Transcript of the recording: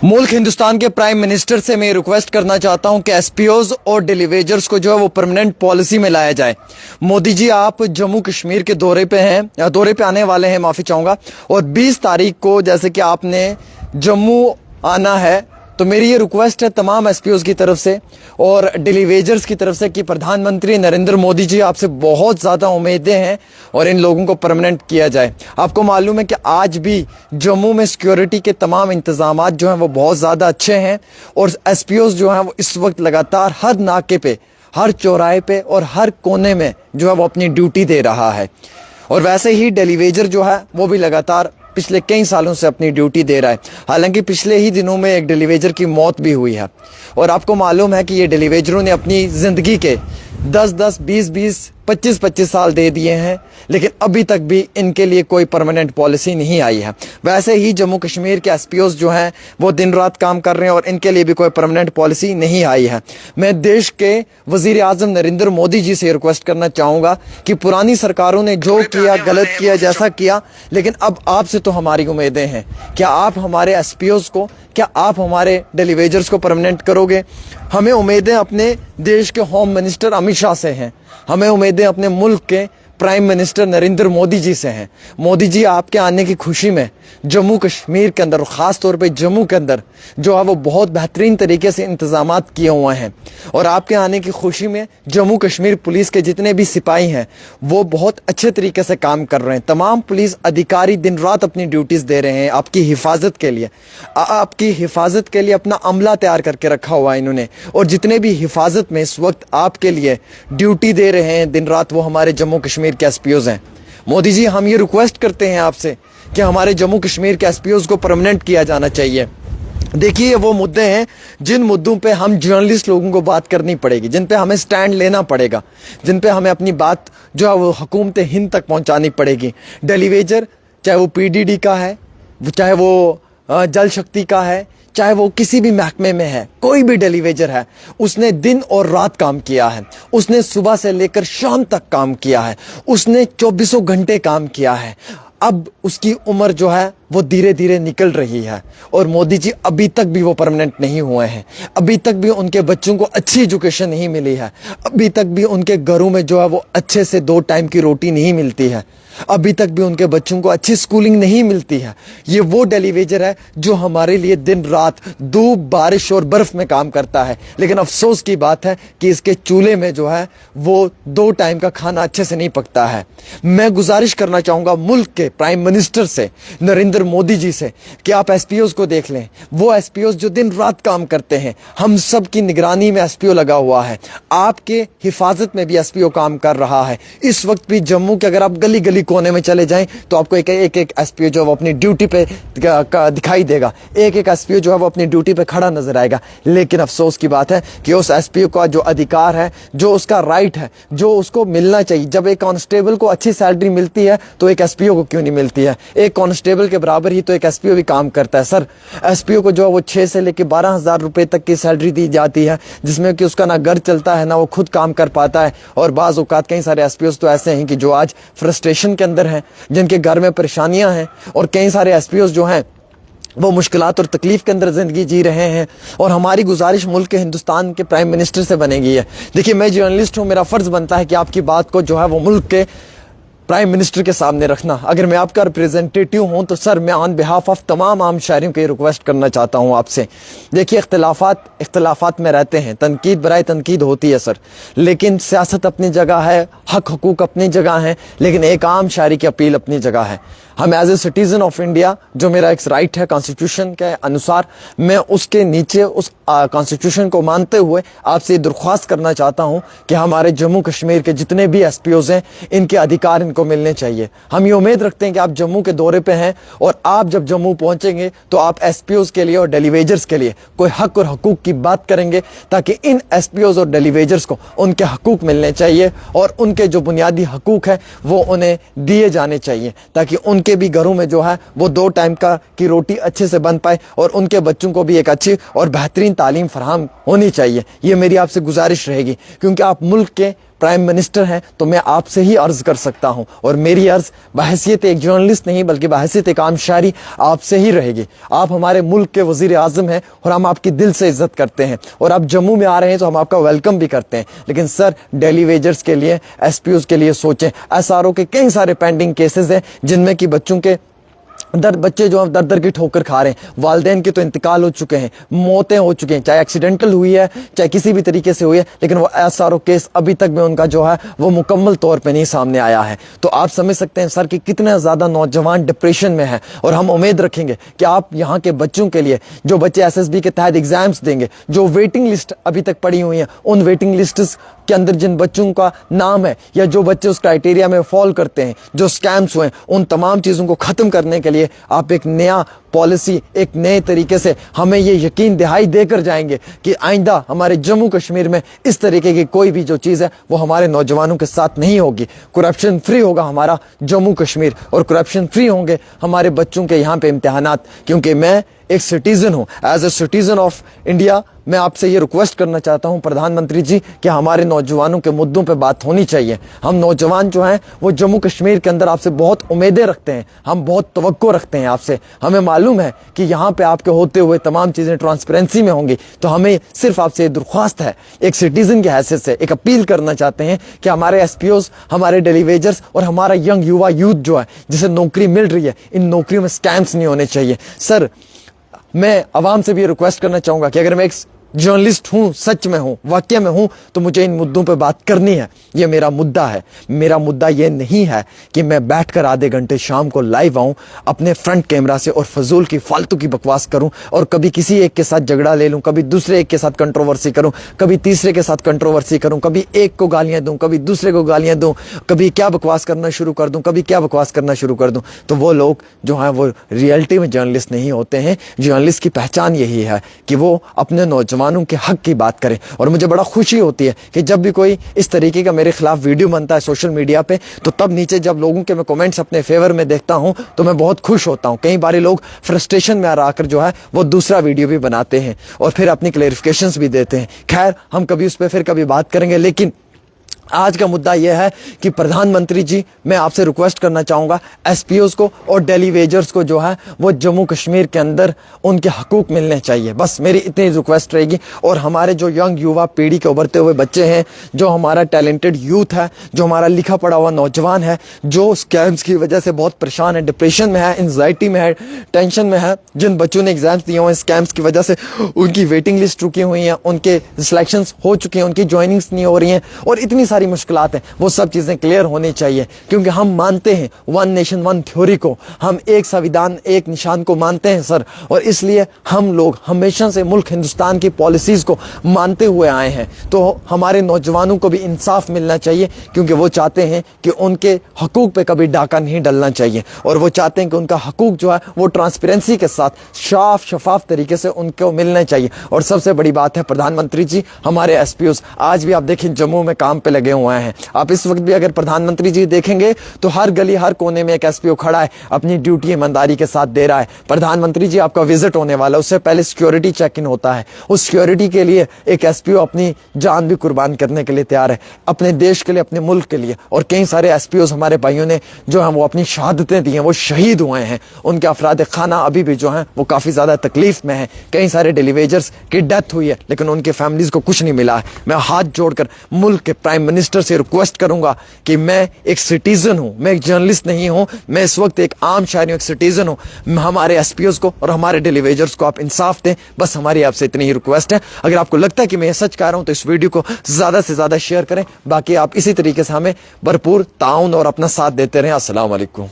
मुल्क हिंदुस्तान के prime minister से मैं रिक्वेस्ट करना चाहता हूं कि एसपीओज और डेलीवेजर्स को जो है वो परमानेंट पॉलिसी में लाया जाए। मोदी जी, आप जम्मू कश्मीर के दौरे पे हैं, या दौरे पे आने वाले हैं, माफ़ी चाहूँगा, और 20 तारीख को जैसे कि आपने जम्मू आना है, तो मेरी ये रिक्वेस्ट है तमाम एसपीओज की तरफ से और डेलीवेजर्स की तरफ से कि प्रधानमंत्री नरेंद्र मोदी जी आपसे बहुत ज़्यादा उम्मीदें हैं और इन लोगों को परमानेंट किया जाए। आपको मालूम है कि आज भी जम्मू में सिक्योरिटी के तमाम इंतजामात जो हैं वो बहुत ज़्यादा अच्छे हैं और एसपीओज जो हैं वो इस वक्त लगातार हर नाके पे, हर चौराहे पे और हर कोने में जो है वो अपनी ड्यूटी दे रहा है। और वैसे ही डेलीवेजर जो है वो भी लगातार पिछले कई सालों से अपनी ड्यूटी दे रहा है। हालांकि पिछले ही दिनों में एक डेलीवेजर की मौत भी हुई है और आपको मालूम है कि ये डेलीवेजरों ने अपनी ज़िंदगी के 10-10, 20-20, 25-25 साल दे दिए हैं, लेकिन अभी तक भी इनके लिए कोई परमानेंट पॉलिसी नहीं आई है। वैसे ही जम्मू कश्मीर के एसपीओज जो हैं वो दिन रात काम कर रहे हैं और इनके लिए भी कोई परमानेंट पॉलिसी नहीं आई है। मैं देश के वज़ीर आज़म नरेंद्र मोदी जी से रिक्वेस्ट करना चाहूँगा कि पुरानी सरकारों ने जो किया, गलत किया, जैसा किया, लेकिन अब आपसे तो हमारी उम्मीदें हैं। क्या आप हमारे एसपीओज को, क्या आप हमारे डेलीवेजर्स को परमानेंट करोगे? हमें उम्मीदें अपने देश के होम मिनिस्टर अमित शाह से हैं, हमें उम्मीदें अपने मुल्क के प्राइम मिनिस्टर नरेंद्र मोदी जी से हैं। मोदी जी, आपके आने की खुशी में जम्मू कश्मीर के अंदर, ख़ास तौर पे जम्मू के अंदर जो है वो बहुत बेहतरीन तरीके से इंतज़ामात किए हुए हैं और आपके आने की खुशी में जम्मू कश्मीर पुलिस के जितने भी सिपाही हैं वो बहुत अच्छे तरीके से काम कर रहे हैं। तमाम पुलिस अधिकारी दिन रात अपनी ड्यूटीज़ दे रहे हैं आपकी हिफाजत के लिए। आपकी हिफाजत के लिए अपना अमला तैयार करके रखा हुआ है इन्होंने, और जितने भी हिफाजत में इस वक्त आपके लिए ड्यूटी दे रहे हैं दिन रात, वो हमारे जम्मू कश्मीर के एसपीओज हैं। मोदी जी, हम ये रिक्वेस्ट करते हैं आपसे कि हमारे जम्मू कश्मीर के एसपीओज को परमानेंट किया जाना चाहिए। देखिए, वो मुद्दे हैं जिन मुद्दों पे हम जर्नलिस्ट लोगों को बात करनी पड़ेगी, जिन पे हमें स्टैंड लेना पड़ेगा, जिन पे हमें अपनी बात जो है वो हुकूमत हिंद तक पहुंचानी पड़ेगी। डेलीवेजर, चाहे वो पीडीडी का है, चाहे वो जल शक्ति का है, चाहे वो किसी भी महकमे में है, कोई भी डेलीवेजर है, उसने दिन और रात काम किया है, उसने सुबह से लेकर शाम तक काम किया है, उसने 24 घंटे काम किया है। अब उसकी उम्र जो है वो धीरे धीरे निकल रही है और मोदी जी अभी तक भी वो परमानेंट नहीं हुए हैं। अभी तक भी उनके बच्चों को अच्छी एजुकेशन नहीं मिली है। अभी तक भी उनके घरों में जो है वो अच्छे से 2 टाइम की रोटी नहीं मिलती है। अभी तक भी उनके बच्चों को अच्छी स्कूलिंग नहीं मिलती है। ये वो डेलीवेजर है जो हमारे लिए दिन रात धूप, बारिश और बर्फ में काम करता है, लेकिन अफसोस की बात है कि इसके चूल्हे में जो है वो 2 टाइम का खाना अच्छे से नहीं पकता है। मैं गुजारिश करना चाहूँगा मुल्क के प्राइम मिनिस्टर से, नरेंद्र मोदी जी से, कि आप एसपीओज को देख लें। वो एसपीओज जो दिन रात काम करते हैं, हम सब की निगरानी में एसपीओ लगा हुआ है, आपके हिफाजत में भी एसपीओ काम कर रहा है। इस वक्त भी जम्मू के अगर आप गली गली कोने में चले जाएं तो आपको एक एक एसपीओ जो है वो अपनी ड्यूटी पे दिखाई देगा, एक एक एसपीओ जो है वो अपनी ड्यूटी पे खड़ा नजर आएगा। लेकिन अफसोस की बात है कि उस एसपीओ का जो अधिकार है, जो उसका राइट है, जो उसको मिलना चाहिए, जब एक कांस्टेबल को अच्छी सैलरी मिलती है तो एक एसपीओ को क्यों नहीं मिलती है? एक कांस्टेबल के बराबर ही तो एक एसपीओ भी काम करता है। सर, एसपीओ को जो है वो 6 से लेकर 12,000 रुपए तक की सैलरी दी जाती है, जिसमें कि उसका ना घर चलता है, ना वो खुद काम कर पाता है। और बाज़ औक़ात कई सारे एसपीओज तो ऐसे हैं कि जो आज फ्रस्ट्रेशन के अंदर हैं, जिनके घर में परेशानियां हैं, और कई सारे एसपीओज जो हैं वो मुश्किलात और तकलीफ के अंदर ज़िंदगी जी रहे हैं। और हमारी गुजारिश मुल्क के हिंदुस्तान के प्राइम मिनिस्टर से बनेगी है। देखिए, मैं जर्नलिस्ट हूँ, मेरा फ़र्ज़ बनता है कि आपकी बात को जो है वो मुल्क के प्राइम मिनिस्टर के सामने रखना। अगर मैं आपका रिप्रेजेंटेटिव हूं तो सर, मैं ऑन बिहाफ ऑफ तमाम आम शहरियों को रिक्वेस्ट करना चाहता हूं आपसे। देखिए, इख्तलाफात में रहते हैं, तनकीद बराए तनकीद होती है सर, लेकिन सियासत अपनी जगह है, हक हकूक अपनी जगह है, लेकिन एक आम शहरी की अपील अपनी जगह है। हम as a citizen of India, जो मेरा एक राइट है कॉन्स्टिट्यूशन के अनुसार, मैं उसके नीचे उस कॉन्स्टिट्यूशन को मानते हुए आपसे दरख्वास्त करना चाहता हूं कि हमारे जम्मू कश्मीर के जितने भी एसपीओज हैं, इनके अधिकार इनको मिलने चाहिए। हम ये उम्मीद रखते हैं कि आप जम्मू के दौरे पे हैं और आप जब जम्मू पहुंचेंगे तो आप एसपीओज के लिए और डेलीवेजर्स के लिए कोई हक और हकूक की बात करेंगे, ताकि इन एसपीओज और डेलीवेजर्स को उनके हकूक मिलने चाहिए और उनके जो बुनियादी हकूक हैं वो उन्हें दिए जाने चाहिए, ताकि उनके भी घरों में जो है वो 2 टाइम की रोटी अच्छे से बन पाए और उनके बच्चों को भी एक अच्छी और बेहतरीन तालीम फराहम होनी चाहिए। ये मेरी आपसे गुजारिश रहेगी, क्योंकि आप मुल्क के प्राइम मिनिस्टर हैं तो मैं आपसे ही अर्ज कर सकता हूं, और मेरी अर्ज बहैसियत एक जर्नलिस्ट नहीं बल्कि बहैसियत एक आम शहरी आपसे ही रहेगी। आप हमारे मुल्क के वजीर आजम हैं और हम आपकी दिल से इज्जत करते हैं, और आप जम्मू में आ रहे हैं तो हम आपका वेलकम भी करते हैं। लेकिन सर, डेली वेजर्स के लिए, एसपीओज के लिए सोचें। एसआरओ के कई सारे पेंडिंग केसेस हैं जिनमें कि बच्चे जो दर दर की ठोकर खा रहे हैं, वालिदैन के तो इंतकाल हो चुके हैं, मौतें हो चुकी हैं, चाहे एक्सीडेंटल हुई है चाहे किसी भी तरीके से हुई है, लेकिन वो एसआरओ केस अभी तक में उनका जो है वो मुकम्मल तौर पे नहीं सामने आया है। तो आप समझ सकते हैं सर कि कितने ज़्यादा नौजवान डिप्रेशन में हैं, और हम उम्मीद रखेंगे कि आप यहाँ के बच्चों के लिए, जो बच्चे एसएसबी के तहत एग्जाम्स देंगे, जो वेटिंग लिस्ट अभी तक पड़ी हुई है, उन वेटिंग लिस्ट के अंदर जिन बच्चों का नाम है या जो बच्चे उस क्राइटेरिया में फॉल करते हैं, जो स्कैम्स हुए, उन तमाम चीज़ों को ख़त्म करने के लिए आप एक नया पॉलिसी, एक नए तरीके से हमें ये यकीन दिहाई देकर जाएंगे कि आइंदा हमारे जम्मू कश्मीर में इस तरीके की कोई भी जो चीज़ है वो हमारे नौजवानों के साथ नहीं होगी। करप्शन फ्री होगा हमारा जम्मू कश्मीर, और करप्शन फ्री होंगे हमारे बच्चों के यहाँ पे इम्तिहानात। क्योंकि मैं एक सिटीज़न हूँ, as a citizen of India, मैं आपसे ये रिक्वेस्ट करना चाहता हूँ प्रधानमंत्री जी कि हमारे नौजवानों के मुद्दों पे बात होनी चाहिए। हम नौजवान जो हैं वो जम्मू कश्मीर के अंदर आपसे बहुत उम्मीदें रखते हैं, हम बहुत तवक्को रखते हैं आपसे। हमें मालूम है कि यहाँ पे आपके होते हुए तमाम चीज़ें ट्रांसपेरेंसी में होंगी, तो हमें सिर्फ आपसे दरख्वास्त है, एक सिटीज़न की हैसियत से एक अपील करना चाहते हैं कि हमारे एसपीओज, हमारे डेलीवेजर्स और हमारा यंग युवा यूथ जो है जिसे नौकरी मिल रही है, इन नौकरियों में स्कैम्स नहीं होने चाहिए। सर, मैं आवाम से भी रिक्वेस्ट करना चाहूँगा कि अगर मैं एक जर्नलिस्ट हूँ, सच में हूँ, वाकई में हूँ, तो मुझे इन मुद्दों पे बात करनी है। ये मेरा मुद्दा है। मेरा मुद्दा ये नहीं है कि मैं बैठकर आधे घंटे शाम को लाइव आऊँ, अपने फ्रंट कैमरा से और फजूल की फालतू की बकवास करूँ, और कभी किसी एक के साथ झगड़ा ले लूँ, कभी दूसरे एक के साथ कंट्रोवर्सी करूँ, कभी तीसरे के साथ कंट्रोवर्सी करूँ, कभी एक को गालियाँ दूँ, कभी दूसरे को गालियाँ दूँ, कभी क्या बकवास करना शुरू कर दूँ, कभी क्या बकवास करना शुरू कर दूँ। तो वो लोग जो हैं वो रियलिटी में जर्नलिस्ट नहीं होते हैं। जर्नलिस्ट की पहचान यही है कि वो अपने नौजवानों के हक की बात करें। और मुझे बड़ा खुशी होती है कि जब भी कोई इस तरीके का मेरे खिलाफ वीडियो बनता है सोशल मीडिया पे, तो तब नीचे जब लोगों के मैं कमेंट्स अपने फेवर में देखता हूं तो मैं बहुत खुश होता हूं। कई बार लोग फ्रस्ट्रेशन में आकर जो है वो दूसरा वीडियो भी बनाते हैं और फिर अपनी क्लेरिफिकेशंस भी देते हैं। खैर, हम कभी उस पर फिर कभी बात करेंगे, लेकिन आज का मुद्दा यह है कि प्रधानमंत्री जी, मैं आपसे रिक्वेस्ट करना चाहूँगा एसपीओज को और डेली वेजर्स को जो है वो जम्मू कश्मीर के अंदर उनके हकूक़ मिलने चाहिए। बस मेरी इतनी रिक्वेस्ट रहेगी। और हमारे जो यंग युवा पीढ़ी के उभरते हुए बच्चे हैं, जो हमारा टैलेंटेड यूथ है, जो हमारा लिखा पढ़ा हुआ नौजवान है, जो स्कैम्स की वजह से बहुत परेशान है, डिप्रेशन में है, एंजाइटी में है, टेंशन में है, जिन बच्चों ने एग्जाम्स दिए हुए हैं स्कैम्स की वजह से उनकी वेटिंग लिस्ट रुकी हुई हैं, उनके सिलेक्शंस हो चुके हैं, उनकी ज्वाइनिंग्स नहीं हो रही हैं, और इतनी सारी मुश्किलात हैं, वो सब चीज़ें क्लियर होनी चाहिए। क्योंकि हम मानते हैं वन नेशन वन थ्योरी को, हम एक संविधान एक निशान को मानते हैं सर, और इसलिए हम लोग हमेशा से मुल्क हिंदुस्तान की पॉलिसीज़ को मानते हुए आए हैं। तो हमारे नौजवानों को भी इंसाफ मिलना चाहिए, क्योंकि वो चाहते हैं कि उनके हकूक़ पे कभी डाका नहीं डलना चाहिए, और वो चाहते हैं कि उनका हकूक़ जो है वो ट्रांसपेरेंसी के साथ साफ शफाफ तरीके से उनको मिलना चाहिए। और सबसे बड़ी बात है प्रधानमंत्री जी, हमारे एसपीओज आज भी आप देखें जम्मू में काम पे लगे हुए हैं। आप इस वक्त भी अगर प्रधानमंत्री जी देखेंगे तो हर गली हर कोने में एक एसपीओ खड़ा है, अपनी ड्यूटी ईमानदारी के साथ दे रहा है। प्रधानमंत्री जी, आपका विजिट होने वाला है, उससे पहले सिक्योरिटी चेक इन होता है। उस सिक्योरिटी के लिए एक एसपीओ अपनी जान भी कुर्बान करने के लिए तैयार है, अपने देश के लिए, अपने मुल्क के लिए। और कई सारे एसपीओ हमारे भाइयों ने जो है वो अपनी शहादतें दी हैं, वो शहीद हुए हैं, उनके अफराद खाना अभी भी जो है वो काफ़ी ज़्यादा तकलीफ में है। कई सारे डेलीवेजर्स की डेथ हुई है, लेकिन उनके फैमिलीज़ को कुछ नहीं मिला है। मैं हाथ जोड़कर मुल्क के प्राइम मिनिस्टर से रिक्वेस्ट करूंगा कि मैं एक सिटीजन हूं, मैं एक जर्नलिस्ट नहीं हूं, मैं इस वक्त एक आम शहरी हूं, एक सिटीजन हूं। हमारे एसपीओज को और हमारे डेलीवेजर्स को आप इंसाफ दें, बस हमारी आपसे इतनी ही रिक्वेस्ट है। अगर आपको लगता है कि मैं सच कह रहा हूं तो इस वीडियो को ज़्यादा से ज़्यादा शेयर करें। बाकी आप इसी तरीके से हमें भरपूर ताउन और अपना साथ देते रहें। अस्सलाम वालेकुम।